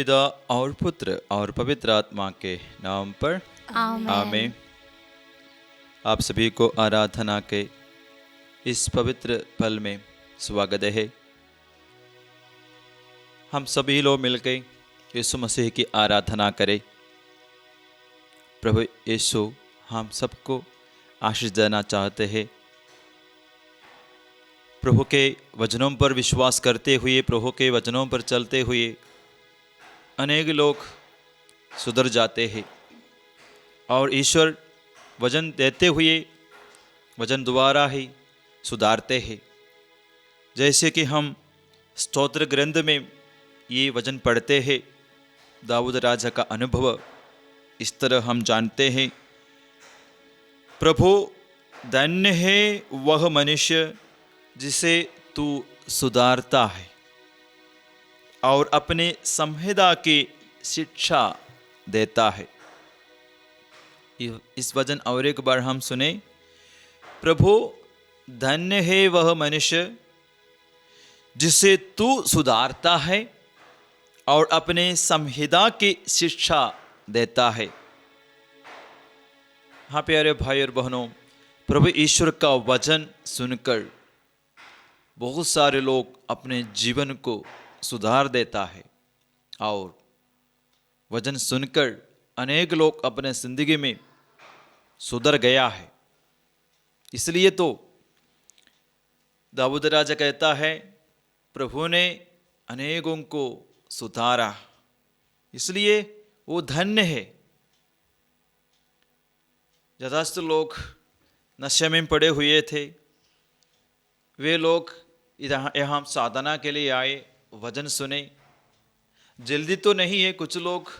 पिता और पुत्र और पवित्र आत्मा के नाम पर आमीन। आप सभी को आराधना के इस पवित्र पल में स्वागत है। हम सभी लोग मिलकर यीशु मसीह की आराधना करें। प्रभु यीशु हम सबको आशीष देना चाहते हैं। प्रभु के वचनों पर विश्वास करते हुए, प्रभु के वचनों पर चलते हुए अनेक लोग सुधर जाते हैं और ईश्वर वचन देते हुए वचन द्वारा ही सुधारते हैं। जैसे कि हम स्तोत्र ग्रंथ में ये वचन पढ़ते हैं, दाऊद राजा का अनुभव इस तरह हम जानते हैं। प्रभु धन्य है वह मनुष्य जिसे तू सुधारता है और अपने संहिता की शिक्षा देता है। इस वचन और एक बार हम सुने। प्रभु धन्य है वह मनुष्य जिसे तू सुधारता है और अपने संहिता की शिक्षा देता है। हाँ प्यारे भाई और बहनों, प्रभु ईश्वर का वचन सुनकर बहुत सारे लोग अपने जीवन को सुधार देता है और वचन सुनकर अनेक लोग अपने जिंदगी में सुधर गया है। इसलिए तो दाऊद राजा कहता है, प्रभु ने अनेकों को सुधारा, इसलिए वो धन्य है। ज़्यादातर लोग नशे में पड़े हुए थे। वे लोग यहाँ साधना के लिए आए, वचन सुने। जल्दी तो नहीं है, कुछ लोग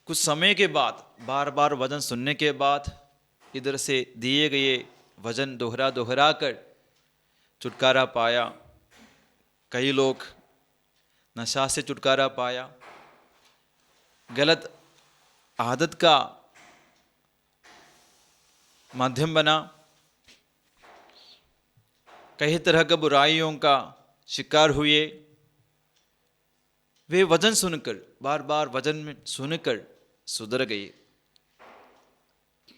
कुछ समय के बाद बार बार वचन सुनने के बाद इधर से दिए गए वचन दोहरा कर छुटकारा पाया। कई लोग नशा से छुटकारा पाया, गलत आदत का माध्यम बना, कई तरह के बुराइयों का शिकार हुए। वे वचन सुनकर, बार बार वचन में सुनकर सुधर गए।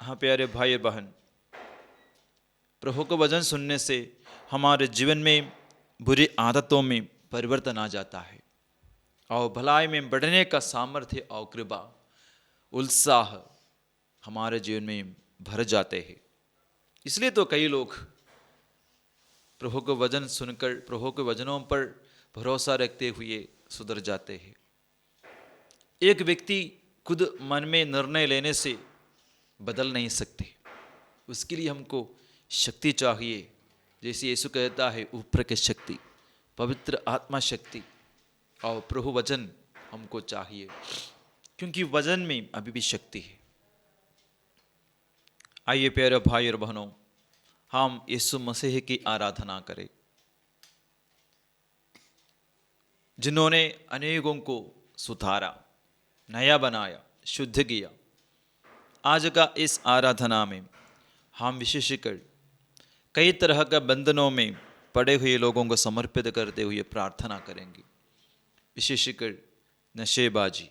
हाँ प्यारे भाई और बहन, प्रभु को वचन सुनने से हमारे जीवन में बुरी आदतों में परिवर्तन आ जाता है और भलाई में बढ़ने का सामर्थ्य और कृपा, उत्साह हमारे जीवन में भर जाते हैं। इसलिए तो कई लोग प्रभु को वचन सुनकर, प्रभु के वचनों पर भरोसा रखते हुए सुधर जाते हैं। एक व्यक्ति खुद मन में निर्णय लेने से बदल नहीं सकते, उसके लिए हमको शक्ति चाहिए। जैसे यीशु कहता है, ऊपर की शक्ति, पवित्र आत्मा शक्ति और प्रभु वचन हमको चाहिए, क्योंकि वचन में अभी भी शक्ति है। आइए प्यारे भाई और बहनों, हम यीशु मसीह की आराधना करें, जिन्होंने अनेकों को सुधारा, नया बनाया, शुद्ध किया। आज का इस आराधना में हम विशेषकर कई तरह के बंधनों में पड़े हुए लोगों को समर्पित करते हुए प्रार्थना करेंगे। विशेषकर नशेबाजी,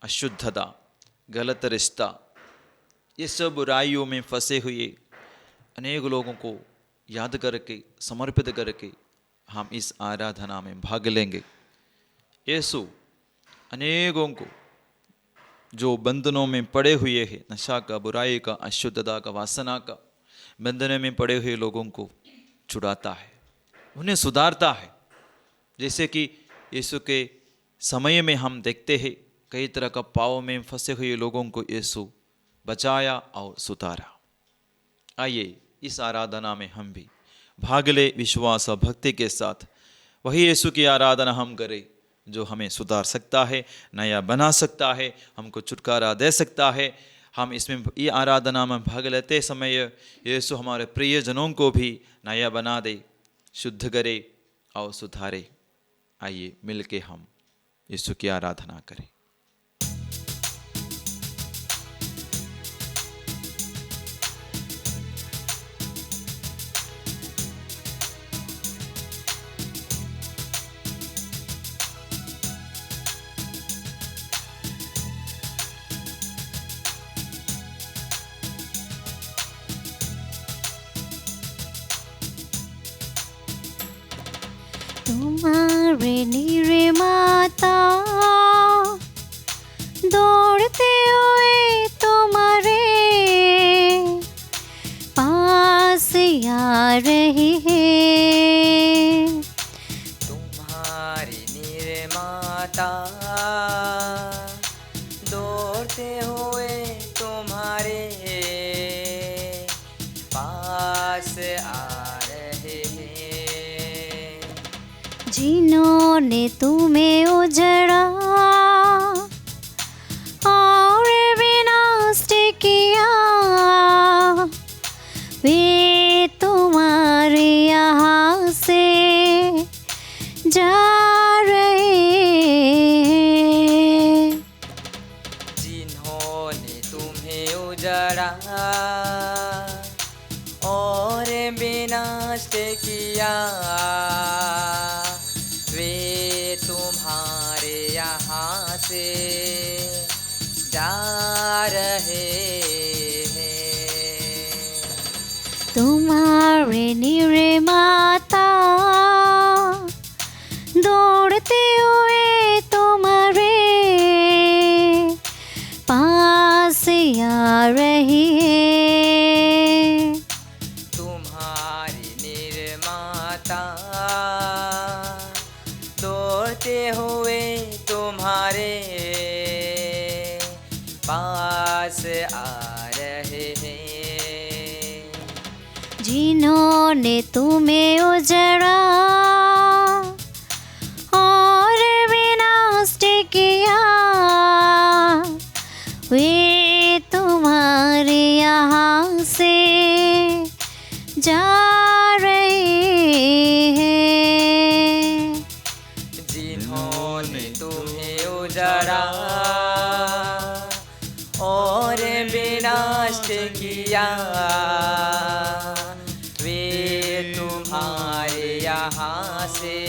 अशुद्धता, गलत रिश्ता, ये सब बुराइयों में फंसे हुए अनेक लोगों को याद करके, समर्पित करके हम इस आराधना में भाग लेंगे। यीशु अनेकों को जो बंधनों में पड़े हुए हैं, नशा का, बुराई का, अशुद्धता का, वासना का बंधन में पड़े हुए लोगों को छुड़ाता है, उन्हें सुधारता है। जैसे कि यीशु के समय में हम देखते हैं, कई तरह का पापों में फंसे हुए लोगों को यीशु बचाया और सुधारा। आइए इस आराधना में हम भी भाग ले, विश्वास और भक्ति के साथ। वही यीशु की आराधना हम करें जो हमें सुधार सकता है, नया बना सकता है, हमको छुटकारा दे सकता है। हम इसमें ये आराधना में भाग लेते समय यीशु हमारे प्रियजनों को भी नया बना दे, शुद्ध करे और सुधारे। आइए मिलके हम यीशु की आराधना करें। तुम्हारे निर्माता दौड़ते हुए तुम्हारे पास आ रहे हैं। तुम्हारे निर्माता दौड़ते हुए तुम्हारे पास आ रहे हैं। जिन्होंने तुम्हें उजड़ा और विनाश किया वे तुम्हारे यहाँ से जा रहे हैं। जिन्होंने तुम्हें उजड़ा और विनाश किया वे तुम्हारे यहाँ से जा रहे हैं। तुम्हारे निर्माता दौड़ते हुए तुम्हारे पास आ रहे हैं। तुम्हारे निर्माता दौड़ते हुए तुम्हारे पास आ रहे हैं। जिन्होंने तुम्हें उजड़ा और विनाश किया वे तुम्हारे यहाँ से जा रहे हैं। जिन्होंने तुम्हें उजड़ा और विनाश किया वे तुम्हारे यहाँ से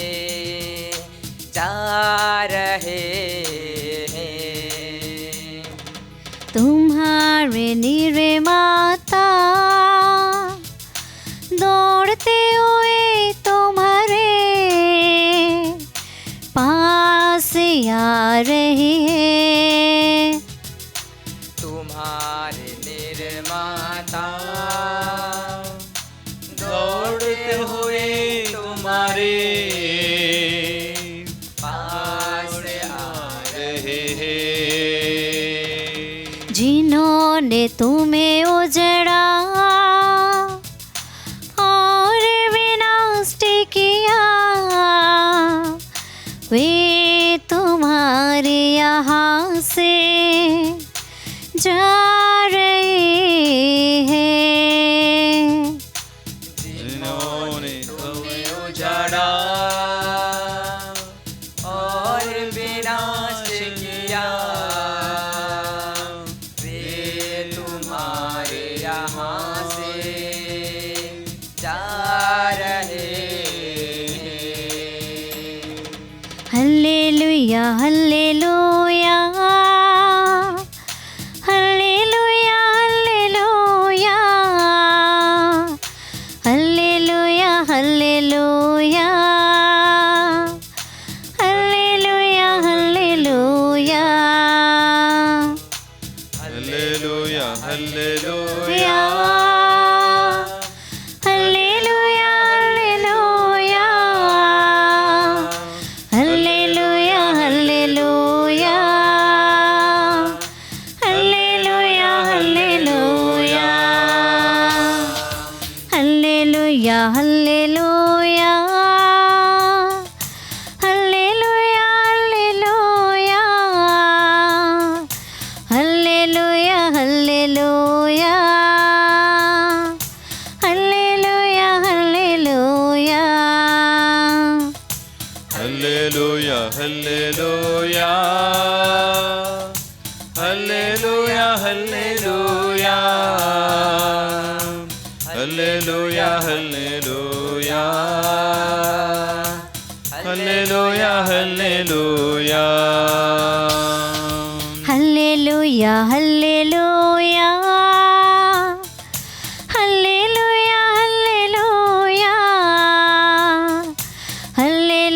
जा रहे हैं। तुम्हारे निर्माता दौड़ते हुए तुम्हारे पास आ रहे हैं। तुम्हारे निर्माता दौड़ते हुए तुम्हारे पास आ रहे हैं। जिन्होंने तुम्हें उजड़ा और विनाश किया वे तुम्हारे यहाँ से जा रहे हैं। जिन्होंने तुम्हें उजाड़ा और विनाश किया वे तुम्हारे यहाँ से जा रहे हैं। Hallelujah hallelujah hallelujah hallelujah hallelujah hallelujah hallelujah hallelujah hallelujah hallelujah hallelujah hallelujah hallelujah hallelujah hallelujah hallelujah hallelujah hallelujah hallelujah hallelujah hallelujah hallelujah hallelujah hallelujah hallelujah hallelujah hallelujah hallelujah hallelujah hallelujah hallelujah hallelujah hallelujah hallelujah hallelujah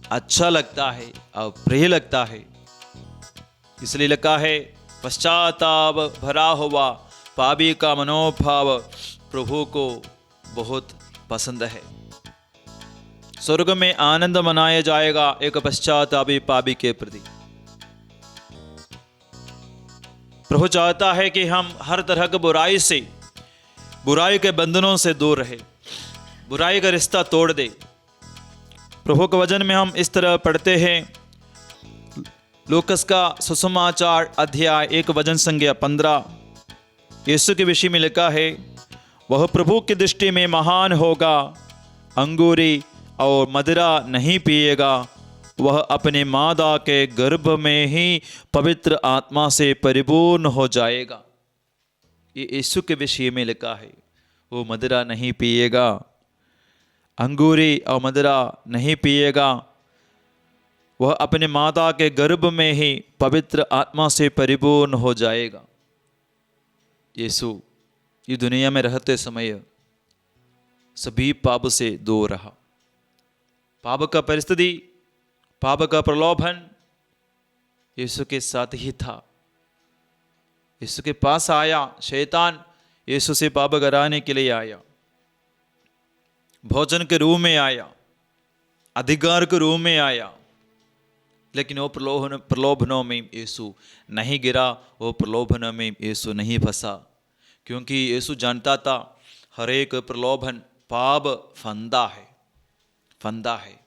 अच्छा लगता है और प्रिय लगता है। इसलिए लिखा है, पश्चाताप भरा हुआ पापी का मनोभाव प्रभु को बहुत पसंद है। स्वर्ग में आनंद मनाया जाएगा एक पश्चातापी पापी के प्रति। प्रभु चाहता है कि हम हर तरह की बुराई से, बुराई के बंधनों से दूर रहे, बुराई का रिश्ता तोड़ दे। प्रभु के वचन में हम इस तरह पढ़ते हैं, लूकस का सुसमाचार अध्याय 1 वचन संख्या 15, यीशु के विषय में लिखा है, वह प्रभु की दृष्टि में महान होगा, अंगूरी और मदिरा नहीं पिएगा, वह अपने मादा के गर्भ में ही पवित्र आत्मा से परिपूर्ण हो जाएगा। ये यीशु के विषय में लिखा है, वो मदिरा नहीं पिएगा, अंगूरी और मदिरा नहीं पिएगा, वह अपने माता के गर्भ में ही पवित्र आत्मा से परिपूर्ण हो जाएगा। यीशु ये दुनिया में रहते समय सभी पाप से दूर रहा। पाप का परिस्थिति, पाप का प्रलोभन यीशु के साथ ही था। यीशु के पास आया शैतान, यीशु से पाप कराने के लिए आया, भोजन के रूप में आया, अधिकार के रूप में आया, लेकिन वो प्रलोभनों में यीशु नहीं गिरा, वो प्रलोभनों में यीशु नहीं फंसा, क्योंकि यीशु जानता था हर एक प्रलोभन पाप फंदा है, फंदा है।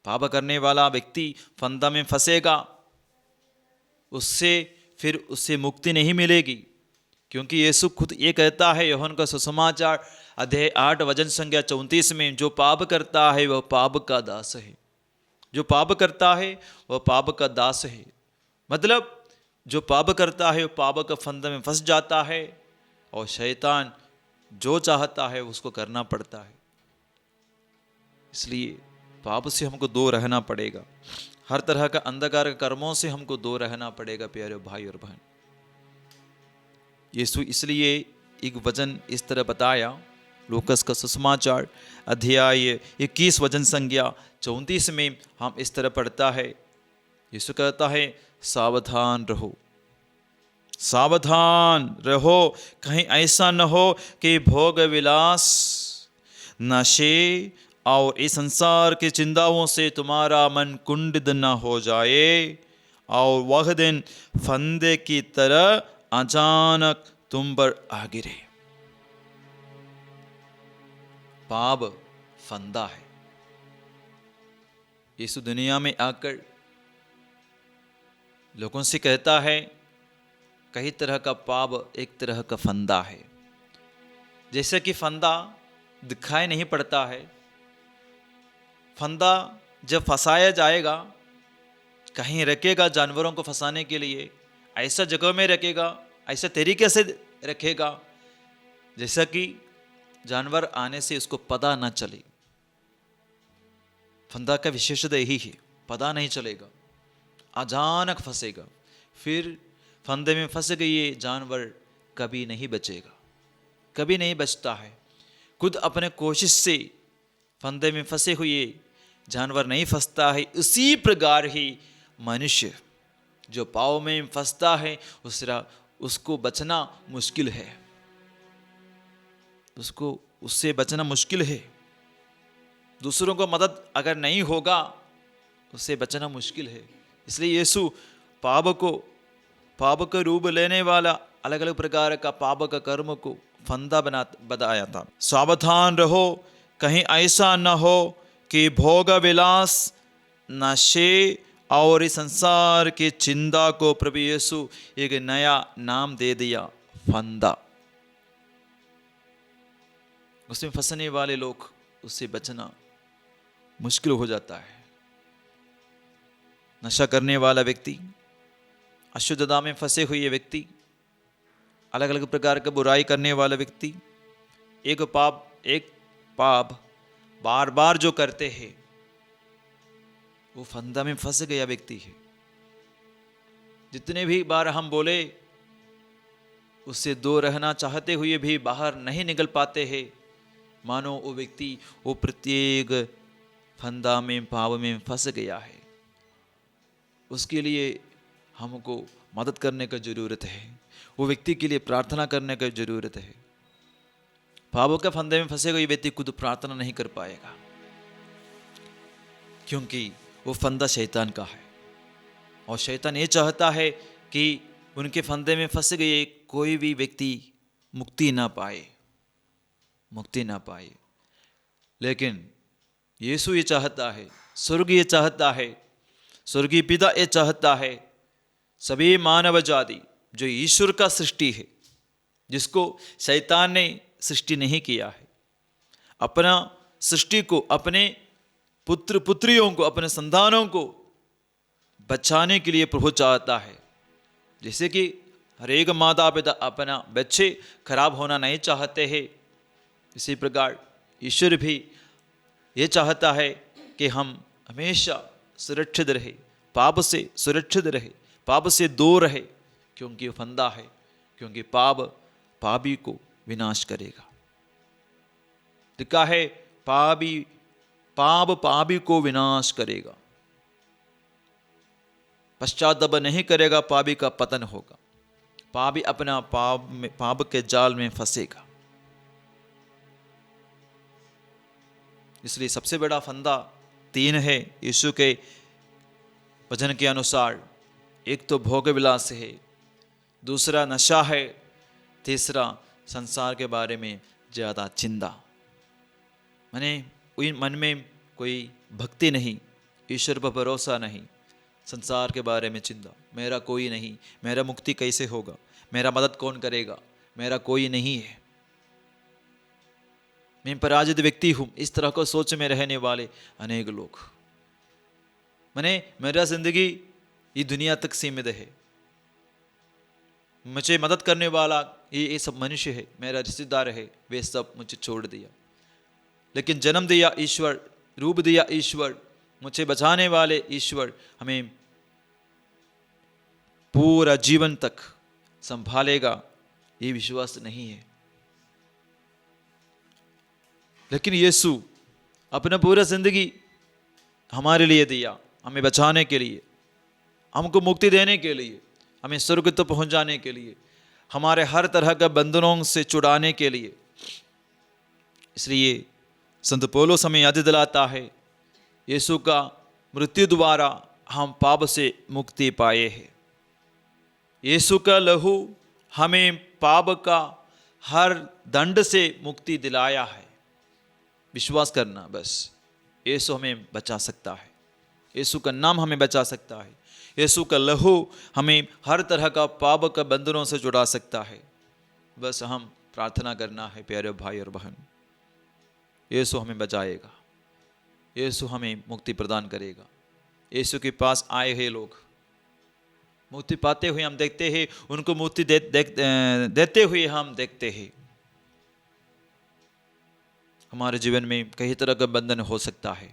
पाप करने वाला व्यक्ति फंदा में फंसेगा, उससे मुक्ति नहीं मिलेगी, क्योंकि यीशु खुद ये कहता है यूहन्ना का सुसमाचार अध्याय 8 वचन संख्या 34 में, जो पाप करता है वह पाप का दास है, जो पाप करता है वह पाप का दास है। मतलब जो पाप करता है वह पाप का फंदे में फंस जाता है, और शैतान जो चाहता है उसको करना पड़ता है। इसलिए पाप से हमको दूर रहना पड़ेगा, हर तरह का अंधकार के कर्मों से हमको दूर रहना पड़ेगा प्यारे भाई और बहन। यीशु इसलिए एक वचन इस तरह बताया, लूकस का सुसमाचार अध्याय 21 वचन संख्या 34 में हम इस तरह पढ़ता है, यीशु कहता है, सावधान रहो, सावधान रहो, कहीं ऐसा न हो कि भोग विलास, नशे और इस संसार की चिंताओं से तुम्हारा मन कुंठित न हो जाए और वह दिन फंदे की तरह अचानक तुम पर आ गिरे। पाप फंदा है। यीशु दुनिया में आकर लोगों से कहता है, कई तरह का पाप एक तरह का फंदा है। जैसे कि फंदा दिखाई नहीं पड़ता है, फंदा जब फंसाया जाएगा, कहीं रखेगा जानवरों को फंसाने के लिए, ऐसा जगह में रखेगा, ऐसे तरीके से रखेगा जैसा कि जानवर आने से उसको पता ना चले। फंदा का विशेषता यही है, पता नहीं चलेगा, अचानक फंसेगा, फिर फंदे में फंस गई जानवर कभी नहीं बचेगा, कभी नहीं बचता है। खुद अपने कोशिश से फंदे में फंसे हुए जानवर नहीं फंसता है, उसी प्रकार ही मनुष्य जो पाप में फंसता है उसको बचना मुश्किल है, उससे बचना मुश्किल है। दूसरों को मदद अगर नहीं होगा उससे बचना मुश्किल है। इसलिए यीशु पाप का रूप लेने वाला अलग अलग प्रकार का पाप का कर्म को फंदा बताया था। सावधान रहो, कहीं ऐसा न हो कि भोग विलास, नशे और इस संसार की चिंता को प्रभु यीशु एक नया नाम दे दिया, फंदा। उसमें फंसने वाले लोग, उससे बचना मुश्किल हो जाता है। नशा करने वाला व्यक्ति, अशुद्धता में फंसे हुए व्यक्ति, अलग अलग प्रकार का बुराई करने वाला व्यक्ति, एक पाप बार बार जो करते हैं वो फंदा में फंस गया व्यक्ति है। जितने भी बार हम बोले उससे दूर रहना चाहते हुए भी बाहर नहीं निकल पाते हैं, मानो वो व्यक्ति वो प्रत्येक फंदा में पाप में फंस गया है, उसके लिए हमको मदद करने की ज़रूरत है। वो व्यक्ति के लिए प्रार्थना करने की ज़रूरत है। पापों के फंदे में फंसे हुए व्यक्ति खुद प्रार्थना नहीं कर पाएगा, क्योंकि वो फंदा शैतान का है। और शैतान ये चाहता है कि उनके फंदे में फंस गए कोई भी व्यक्ति मुक्ति ना पाए, मुक्ति ना पाए। लेकिन यीशु ये चाहता है, स्वर्ग ये चाहता है, स्वर्गीय पिता ये चाहता है, सभी मानव जाति जो ईश्वर का सृष्टि है, जिसको शैतान ने सृष्टि नहीं किया है, अपना सृष्टि को, अपने पुत्र पुत्रियों को, अपने संतानों को बचाने के लिए प्रभु चाहता है। जैसे कि हर एक माता पिता अपना बच्चे खराब होना नहीं चाहते हैं, इसी प्रकार ईश्वर भी ये चाहता है कि हम हमेशा सुरक्षित रहे, पाप से सुरक्षित रहे, पाप से दूर रहे, क्योंकि वो फंदा है, क्योंकि पाप पापी को विनाश करेगा। लिखा है पाप पापी को विनाश करेगा, पश्चाताप नहीं करेगा पापी का पतन होगा, पापी अपना पाप के जाल में फंसेगा। इसलिए सबसे बड़ा फंदा 3 है यीशु के वचन के अनुसार। एक तो भोग विलास है, दूसरा नशा है, तीसरा संसार के बारे में ज़्यादा चिंता। माने मन में कोई भक्ति नहीं, ईश्वर पर भरोसा नहीं, संसार के बारे में चिंता, मेरा कोई नहीं, मेरा मुक्ति कैसे होगा, मेरा मदद कौन करेगा, मेरा कोई नहीं है, मैं पराजित व्यक्ति हूँ, इस तरह को सोच में रहने वाले अनेक लोग। माने मेरा जिंदगी ये दुनिया तक सीमित है, मुझे मदद करने वाला ये सब मनुष्य है, मेरा रिश्तेदार है, वे सब मुझे छोड़ दिया। लेकिन जन्म दिया ईश्वर, रूप दिया ईश्वर, मुझे बचाने वाले ईश्वर हमें पूरा जीवन तक संभालेगा, ये विश्वास नहीं है। लेकिन यीशु अपना पूरा जिंदगी हमारे लिए दिया, हमें बचाने के लिए, हमको मुक्ति देने के लिए, हमें स्वर्ग तक पहुंचाने के लिए, हमारे हर तरह के बंधनों से छुड़ाने के लिए। इसलिए संत पौलुस हमें याद दिलाता है, यीशु का मृत्यु द्वारा हम पाप से मुक्ति पाए हैं। यीशु का लहू हमें पाप का हर दंड से मुक्ति दिलाया है। विश्वास करना बस, यीशु हमें बचा सकता है, यीशु का नाम हमें बचा सकता है, यीशु का लहू हमें हर तरह का पाप का बंधनों से जुड़ा सकता है। बस हम प्रार्थना करना है प्यारे भाई और बहन, यीशु हमें बचाएगा, यीशु हमें मुक्ति प्रदान करेगा। यीशु के पास आए हुए लोग मुक्ति पाते हुए हम देखते हैं, उनको मुक्ति देते हुए हम देखते हैं। हमारे जीवन में कई तरह का बंधन हो सकता है,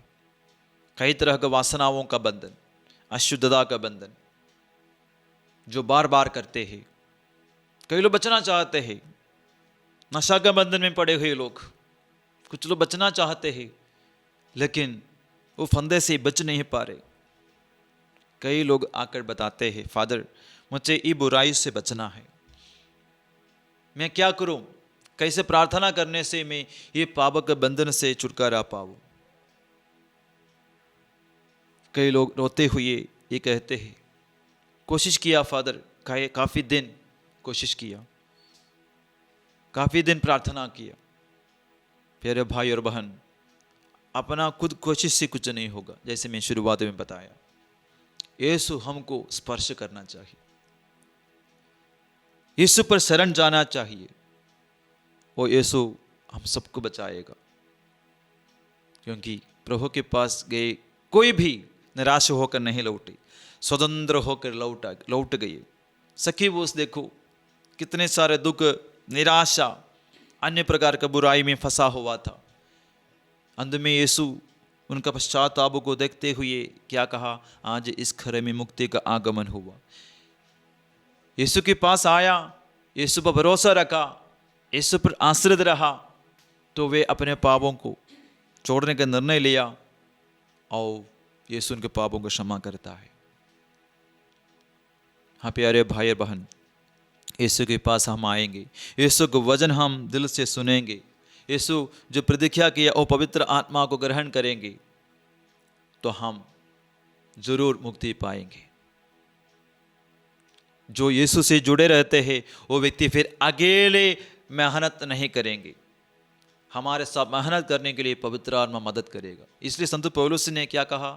कई तरह का वासनाओं का बंधन, अशुद्धता का बंधन जो बार बार करते हैं। कई लोग बचना चाहते हैं, नशा के बंधन में पड़े हुए लोग, कुछ लोग बचना चाहते हैं लेकिन वो फंदे से बच नहीं पा रहे। कई लोग आकर बताते हैं, फादर मुझे ये बुराई से बचना है, मैं क्या करूं, कैसे प्रार्थना करने से मैं ये पाप के बंधन से छुटकारा पाऊं। कई लोग रोते हुए ये कहते हैं, कोशिश किया फादर, काफ़ी दिन कोशिश किया, काफ़ी दिन प्रार्थना किया। प्यारे भाई और बहन, अपना खुद कोशिश से कुछ नहीं होगा। जैसे मैं शुरुआत में बताया, यीशु हमको स्पर्श करना चाहिए, यीशु पर शरण जाना चाहिए, वो यीशु हम सबको बचाएगा। क्योंकि प्रभु के पास गए कोई भी निराश होकर नहीं लौटे, स्वतंत्र होकर लौट गए। सखीबूस देखो, कितने सारे दुख, निराशा, अन्य प्रकार का बुराई में फंसा हुआ था। अंत में यीशु उनका पश्चाताप को देखते हुए क्या कहा, आज इस खरे में मुक्ति का आगमन हुआ। यीशु के पास आया, यीशु पर भरोसा रखा, यीशु पर आश्रित रहा, तो वे अपने पापों को छोड़ने का निर्णय लिया, और यीशु उनके पापों को क्षमा करता है। हाँ प्यारे भाई और बहन, यीशु के पास हम आएंगे, यीशु का वचन हम दिल से सुनेंगे, यीशु जो प्रतिज्ञा किया वो पवित्र आत्मा को ग्रहण करेंगे, तो हम जरूर मुक्ति पाएंगे। जो यीशु से जुड़े रहते हैं वो व्यक्ति फिर अकेले मेहनत नहीं करेंगे, हमारे साथ मेहनत करने के लिए पवित्र आत्मा मदद करेगा। इसलिए संत पौलुस ने क्या कहा,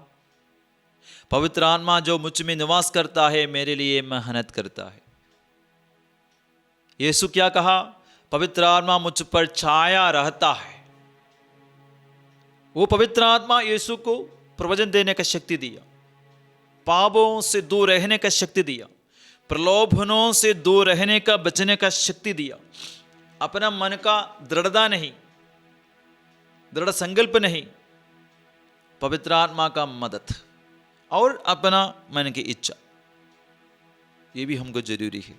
पवित्र आत्मा जो मुझ में निवास करता है मेरे लिए मेहनत करता है। यीशु क्या कहा, पवित्र आत्मा मुझ पर छाया रहता है। वो पवित्र आत्मा यीशु को प्रवचन देने का शक्ति दिया, पापों से दूर रहने का शक्ति दिया, प्रलोभनों से दूर रहने का बचने का शक्ति दिया। अपना मन का दृढ़ता नहीं, दृढ़ संकल्प नहीं, पवित्र आत्मा का मदद और अपना मन की इच्छा, ये भी हमको जरूरी है।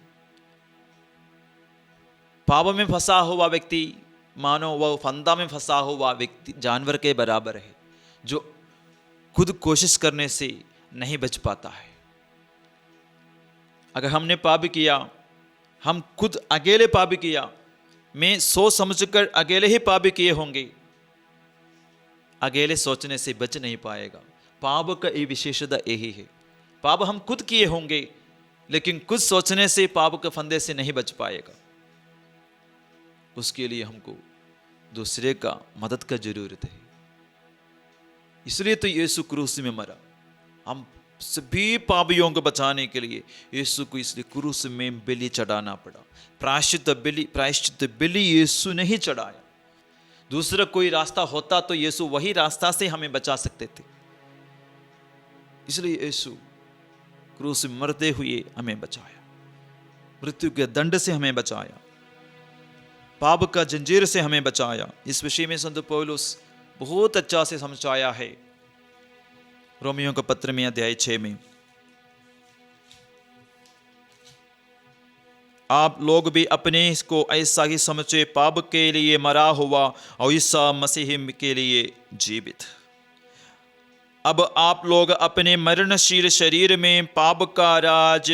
पाप में फंसा हुआ व्यक्ति मानो वह फंदा में फंसा हुआ व्यक्ति जानवर के बराबर है, जो खुद कोशिश करने से नहीं बच पाता है। अगर हमने पाप किया, हम खुद अकेले पाप किया, मैं सोच समझकर अकेले ही पाप किए होंगे, अकेले सोचने से बच नहीं पाएगा। पाप का ये विशेषता यही है, पाप हम खुद किए होंगे लेकिन खुद सोचने से पाप के फंदे से नहीं बच पाएगा। उसके लिए हमको दूसरे का मदद का जरूरत है। इसलिए तो यीशु क्रूस में मरा, हम सभी पापियों को बचाने के लिए यीशु को इसलिए क्रूस में बलि चढ़ाना पड़ा। प्रायश्चित बलि यीशु ने ही चढ़ाया। दूसरा कोई रास्ता होता तो यीशु वही रास्ता से हमें बचा सकते थे। इसलिए यीशु क्रूस में मरते हुए हमें बचाया, मृत्यु के दंड से हमें बचाया, पाप का जंजीर से हमें बचाया। इस विषय में संत पौलुस बहुत अच्छा से समझाया है रोमियो का पत्र में अध्याय 6 में। आप लोग भी अपने को ऐसा ही समझे, पाप के लिए मरा हुआ और ईसा मसीह के लिए जीवित। अब आप लोग अपने मरणशील शरीर में पाप का राज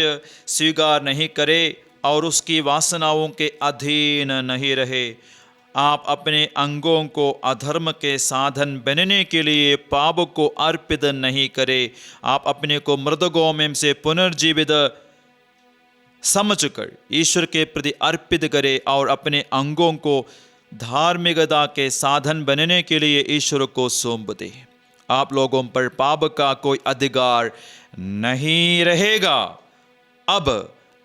स्वीकार नहीं करें और उसकी वासनाओं के अधीन नहीं रहे। आप अपने अंगों को अधर्म के साधन बनने के लिए पाप को अर्पित नहीं करें। आप अपने को मृतकों में से पुनर्जीवित समझकर ईश्वर के प्रति अर्पित करें और अपने अंगों को धार्मिकता के साधन बनने के लिए ईश्वर को सौंप दें। आप लोगों पर पाप का कोई अधिकार नहीं रहेगा। अब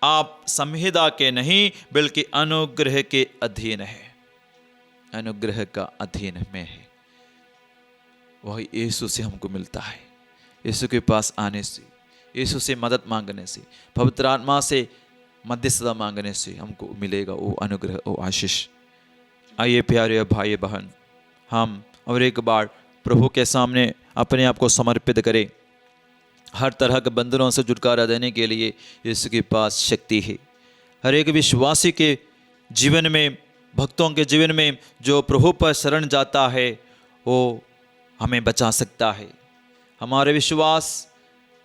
आप संहिता के नहीं बल्कि अनुग्रह के अधीन है, अनुग्रह का अधीन में है। वही यीशु से हमको मिलता है। यीशु के पास आने से, यीशु से मदद मांगने से, पवित्र आत्मा से मध्यस्थता मांगने से हमको मिलेगा वो अनुग्रह, वो आशीष। आइए प्यारे भाई बहन, हम और एक बार प्रभु के सामने अपने आप को समर्पित करें। हर तरह के बंधनों से छुटकारा देने के लिए यीशु के पास शक्ति है। हर एक विश्वासी के जीवन में, भक्तों के जीवन में जो प्रभु पर शरण जाता है वो हमें बचा सकता है। हमारे विश्वास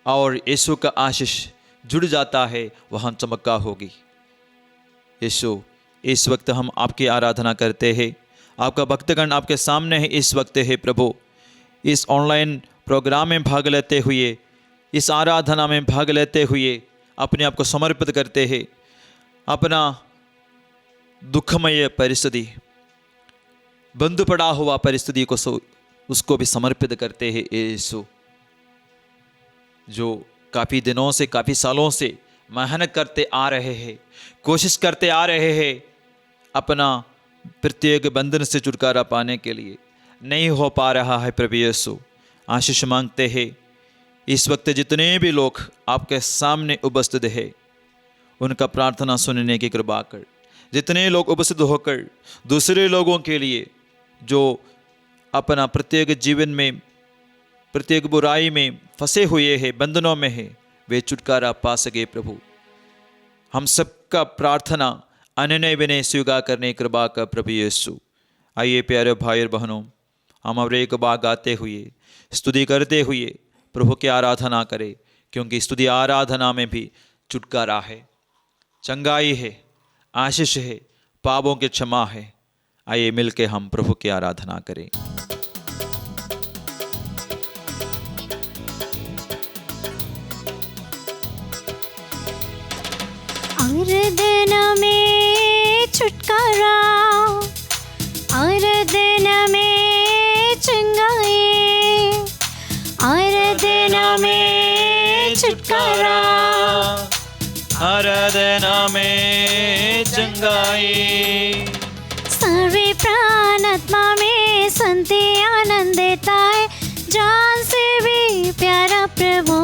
और यीशु का आशीष जुड़ जाता है, वहाँ चमत्कार होगी। यीशु, इस वक्त हम आपकी आराधना करते हैं, आपका भक्तगण आपके सामने है इस वक्त है प्रभु। इस ऑनलाइन प्रोग्राम में भाग लेते हुए, इस आराधना में भाग लेते हुए अपने आप को समर्पित करते हैं। अपना दुखमय परिस्थिति, बंद पड़ा हुआ परिस्थिति को उसको भी समर्पित करते हैं। यीशु जो काफ़ी दिनों से, काफ़ी सालों से मेहनत करते आ रहे हैं, कोशिश करते आ रहे हैं अपना प्रत्येक बंधन से छुटकारा पाने के लिए, नहीं हो पा रहा है। प्रभु यीशु, आशीष मांगते हैं। इस वक्त जितने भी लोग आपके सामने उपस्थित है उनका प्रार्थना सुनने की कृपा कर। जितने लोग उपस्थित होकर दूसरे लोगों के लिए जो अपना प्रत्येक जीवन में, प्रत्येक बुराई में फंसे हुए हैं, बंधनों में है, वे छुटकारा पा सके। प्रभु, हम सबका प्रार्थना अनन्य विनय स्वीकार करने की कृपा कर प्रभु यीशु। आइए प्यारे भाई और बहनों, हम और एक बार गाते हुए, स्तुति करते हुए प्रभु की आराधना करें, क्योंकि स्तुति आराधना में भी छुटकारा है, चंगाई है, आशीष है, पापों की क्षमा है। आइए मिलके हम प्रभु की आराधना करें। आराधना में छुटकारा, आराधना में चंगाई, आराधना में छुटकारा, आराधना में चंगाई। सर्वे प्राण आत्मा में संति आनंद देता है, जान से भी प्यारा प्रभु।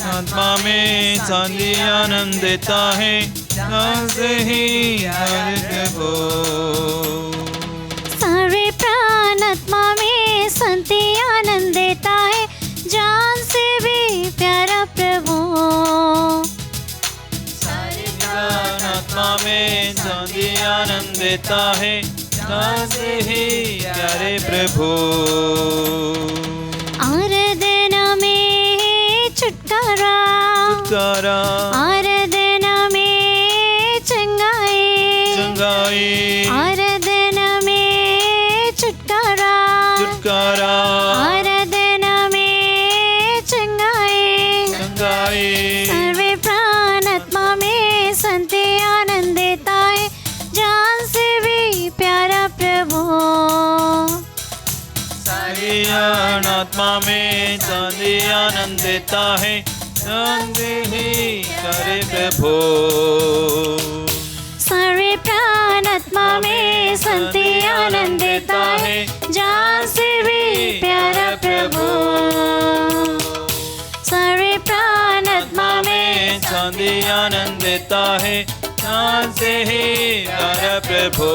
आत्मा में शांति आनंद देता है, जान से ही प्यारे प्रभु। सर्वे प्राण आत्मा में संति आनंद देता है, जान से भी प्यारा प्रभु। आत्मा में शांति आनंद देता है, जान से ही प्यारे प्रभु। आराधना में छुटकारा, छुटकारा, आराधना में चंगाई, चंगाई, आराधना में छुटकारा, छुटकारा, आराधना में चंगाई, चंगाई। सर्वे प्राण आत्मा में संति आनंद देता है, जान से भी प्यारा प्रभु। आत्मा में शांति आनंद देता है, जान से ही प्यारे प्रभु। सर्वे प्राण आत्मा में संति आनंद देता है, जान से भी प्यारा प्रभु। सर्वे प्राण आत्मा में शांति आनंद देता है, जान से ही प्यारा प्रभु।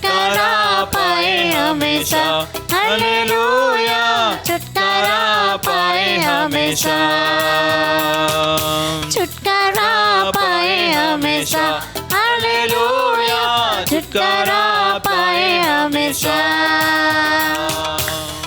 छुटकारा पाए हमेशा, हालेलुया, छुटकारा पाए हमेशा, छुटकारा पाए हमेशा, हालेलुया, छुटकारा पाए हमेशा।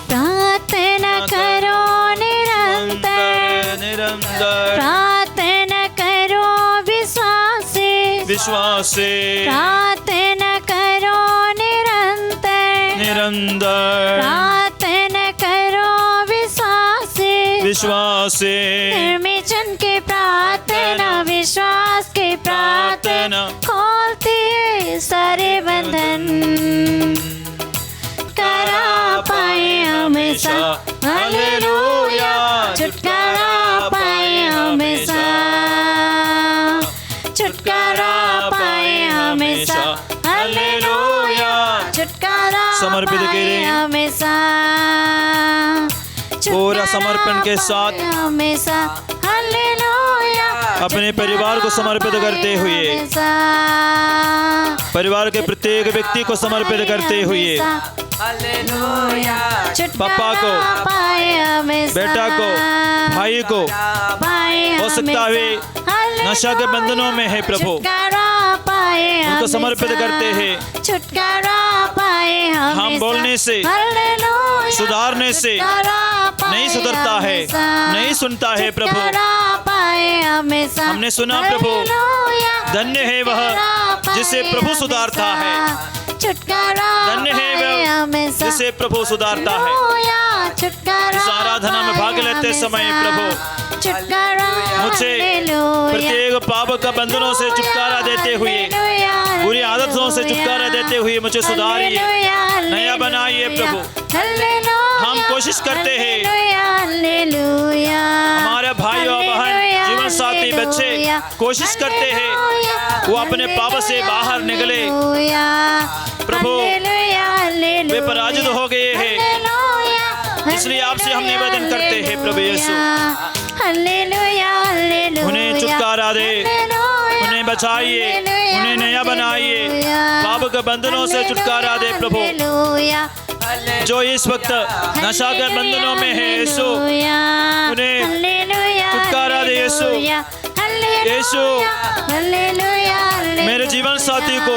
प्रार्थना करो निरंतर, निरंतर प्रार्थना करो विश्वास से, विश्वास से, प्रार्थना करो निरंतर, निरंतर प्रार्थना करो विश्वास से, विश्वास से, धर्मी जन के प्रार्थना विश्वास के प्रार्थना खोलती है सारे बंधन। छुटकारा पाए हमेशा, हालेलुया, छुटकारा पाए हमेशा, छुटकारा पाए हमेशा, हालेलुया, छुटकारा समर्पित पाए करें। हमेशा, पूरा समर्पण के साथ हमेशा, हालेलुया, अपने परिवार को समर्पित करते हुए, परिवार के प्रत्येक व्यक्ति को समर्पित करते हुए, पापा को, बेटा को, भाई को, हो सकता है नशा के बंधनों में है प्रभु, उनको समर्पित करते हैं। छुटकारा पाए हम बोलने से, सुधारने से नहीं सुधरता है, नहीं सुनता है प्रभु। हमने सुना प्रभु, धन्य है वह जिसे प्रभु सुधारता है, धन्य है वह जिसे प्रभु सुधारता है। इस आराधना में भाग लेते समय प्रभु मुझे प्रत्येक पाप का बंधनों से छुटकारा देते हुए, बुरी आदतों से छुटकारा देते हुए मुझे सुधारिए, नया बनाइए प्रभु। हम कोशिश करते हैं, हमारे भाई और बहन, जीवन साथी, बच्चे कोशिश करते हैं वो अपने पाप से बाहर निकले। प्रभु वे पराजित हो गए हैं, इसलिए आपसे हम निवेदन करते हैं प्रभु यीशु, उन्हें छुटकारा दे, उन्हें बचाइए, उन्हें नया बनाइए, पाप के बंधनों से छुटकारा दे प्रभु। जो इस वक्त नशा के बंधनों में है यीशु, उन्हें छुटकारा दे यीशु। यीशु मेरे जीवन साथी को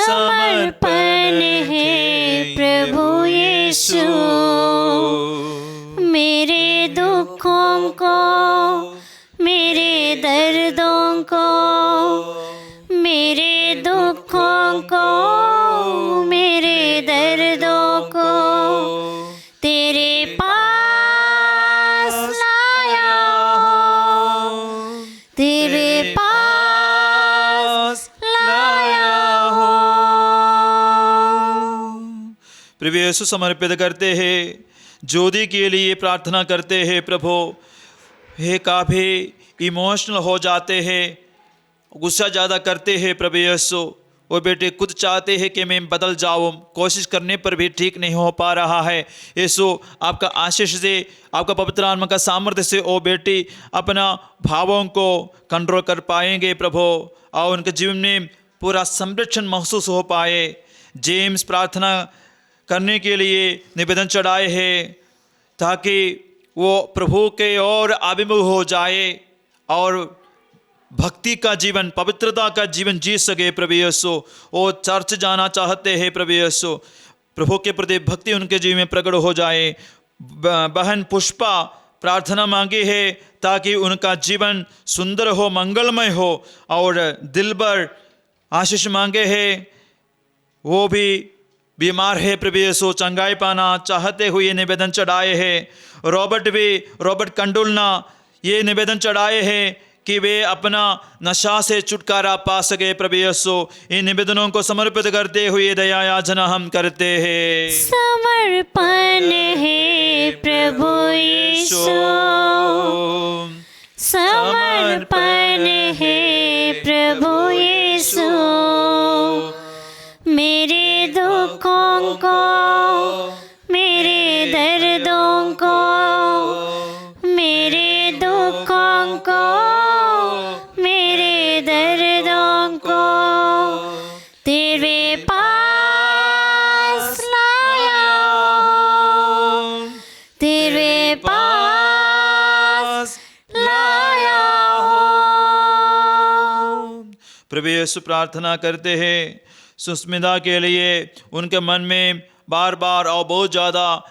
समर्पण है प्रभु यीशु, मेरे दुखों को, मेरे दर्दों को, मेरे दुखों को, मेरे दर्दों को तेरे पास लाया हूँ, तेरे पास लाया हूँ। प्रभु यीशु समर्पित करते हैं, ज्योति के लिए प्रार्थना करते हैं। प्रभु हे काफ़ी इमोशनल हो जाते हैं, गुस्सा ज़्यादा करते हैं प्रभु यीशु। वो बेटे खुद चाहते हैं कि मैं बदल जाऊँ, कोशिश करने पर भी ठीक नहीं हो पा रहा है। यीशु आपका आशीष से, आपका पवित्र आत्मा का सामर्थ्य से वो बेटी अपना भावों को कंट्रोल कर पाएंगे प्रभु, और उनके जीवन में पूरा संरक्षण महसूस हो पाए। जेम्स प्रार्थना करने के लिए निवेदन चढ़ाए हैं ताकि वो प्रभु के ओर अभिमुख हो जाए और भक्ति का जीवन, पवित्रता का जीवन जी सके प्रभु यीशु। वो चर्च जाना चाहते हैं प्रभु यीशु, प्रभु के प्रति भक्ति उनके जीवन में प्रकट हो जाए। बहन पुष्पा प्रार्थना मांगी है ताकि उनका जीवन सुंदर हो, मंगलमय हो। और दिलबर आशीष मांगे हैं, वो भी बीमार है प्रभु यीशु, चंगाई पाना चाहते हुए निवेदन चढ़ाए हैं। रॉबर्ट कंडुलना ये निवेदन चढ़ाए हैं कि वे अपना नशा से छुटकारा पा सके प्रभु यीशु। इन निवेदनों को समर्पित करते हुए दया याचना हम करते हैं। समर्पण है प्रभु यीशु, समर्पण है प्रभु यीशु, मेरे दुखों को, मेरे दर्दों को, मेरे दुखों को, मेरे दर्दों को तेरे पास लाया हूँ, तेरे पास लाया हूँ। प्रभु यीशु प्रार्थना करते हैं सुस्मिता के लिए। उनके मन में बार बार और बहुत ज़्यादा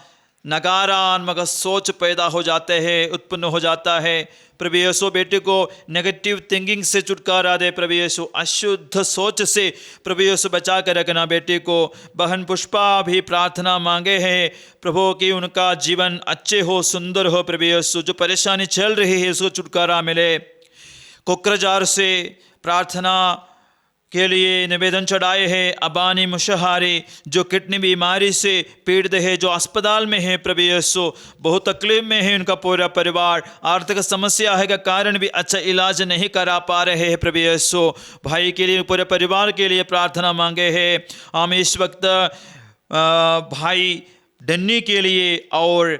नकारात्मक सोच पैदा हो जाते हैं, उत्पन्न हो जाता है। प्रभु यीशु बेटे को नेगेटिव थिंकिंग से छुटकारा दे प्रभु यीशु, अशुद्ध सोच से प्रभु यीशु बचा कर रखना बेटे को। बहन पुष्पा भी प्रार्थना मांगे हैं प्रभु कि उनका जीवन अच्छे हो, सुंदर हो प्रभु यीशु। जो परेशानी चल रही है उसको छुटकारा मिले। कोकराझार से प्रार्थना के लिए निवेदन चढ़ाए हैं अबानी मुशहारी, जो किडनी बीमारी से पीड़ित है, जो अस्पताल में है प्रभु यीशु। बहुत तकलीफ में है उनका पूरा परिवार, आर्थिक समस्या है के कारण भी अच्छा इलाज नहीं करा पा रहे हैं प्रभु यीशु। भाई के लिए, पूरे परिवार के लिए प्रार्थना मांगे हैं हम इस वक्त। भाई डन्नी के लिए और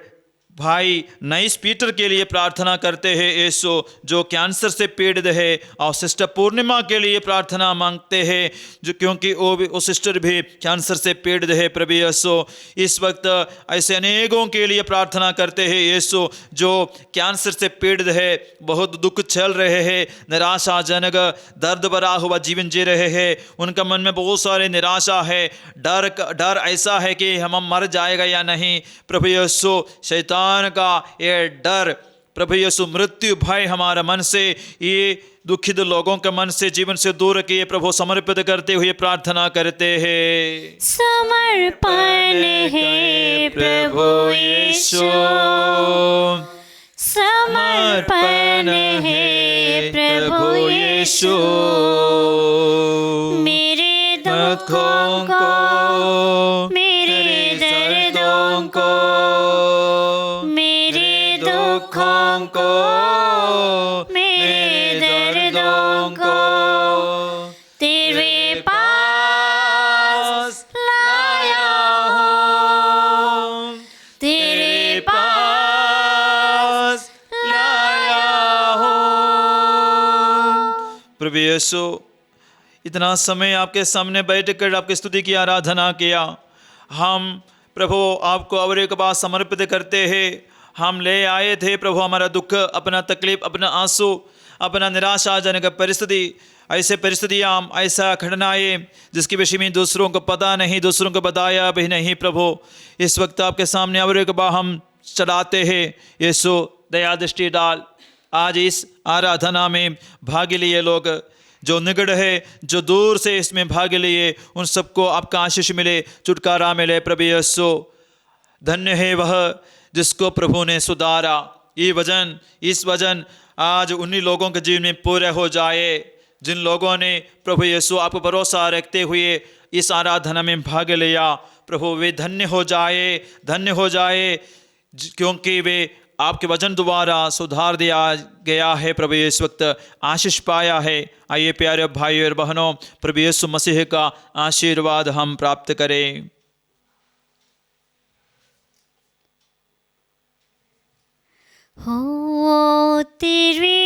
भाई नाइस पीटर के लिए प्रार्थना करते हैं यीशु, जो कैंसर से पीड़ित है। और सिस्टर पूर्णिमा के लिए प्रार्थना मांगते हैं, जो क्योंकि वो सिस्टर भी कैंसर से पीड़ित है प्रभु यीशु। इस वक्त ऐसे अनेकों के लिए प्रार्थना करते हैं यीशु, जो कैंसर से पीड़ित है, बहुत दुख चल रहे हैं, निराशाजनक दर्द भरा हुआ जीवन जी रहे हैं। उनका मन में बहुत सारे निराशा है, डर ऐसा है कि हम मर जाएगा या नहीं। प्रभु यीशु शैतान का ये डर, प्रभु यीशु मृत्यु भय हमारा मन से, ये दुखित लोगों के मन से, जीवन से दूर किए प्रभु समर्पित करते हुए प्रार्थना करते हैं। समर्पण है प्रभु यीशु, समर्पण है प्रभु यीशु, मेरे दुखों को, मेरे दर्दों को, मेरे दुखों को, मेरे दर्दों को तेरे पास लाया हूँ, तेरे पास लाया हूँ। प्रभु यीशु इतना समय आपके सामने बैठकर आपकी स्तुति की आराधना किया। हम प्रभु आपको और एक बात समर्पित करते हैं। हम ले आए थे प्रभु हमारा दुख, अपना तकलीफ, अपना आंसू, अपना निराशाजनक परिस्थिति, ऐसे परिस्थितियाँ, ऐसा घटनाएं जिसके विषय में दूसरों को पता नहीं, दूसरों को बताया भी नहीं प्रभु, इस वक्त आपके सामने और एक बार हम चढ़ाते हैं। यीशु दया दृष्टि डाल, आज इस आराधना में भाग लिए लोग जो निकट है, जो दूर से इसमें भाग लिए, उन सबको आपका आशीष मिले, छुटकारा मिले प्रभु यीशु। धन्य है वह जिसको प्रभु ने सुधारा। ये वचन, इस वचन आज उन्हीं लोगों के जीवन में पूरा हो जाए जिन लोगों ने प्रभु यीशु आप पर भरोसा रखते हुए इस आराधना में भाग लिया। प्रभु वे धन्य हो जाए, धन्य हो जाए, क्योंकि वे आपके वचन द्वारा सुधार दिया गया है। प्रभु इस वक्त आशीष पाया है। आइए प्यारे भाइयों और बहनों, प्रभु यीशु मसीह का आशीर्वाद हम प्राप्त करें। हो तेरे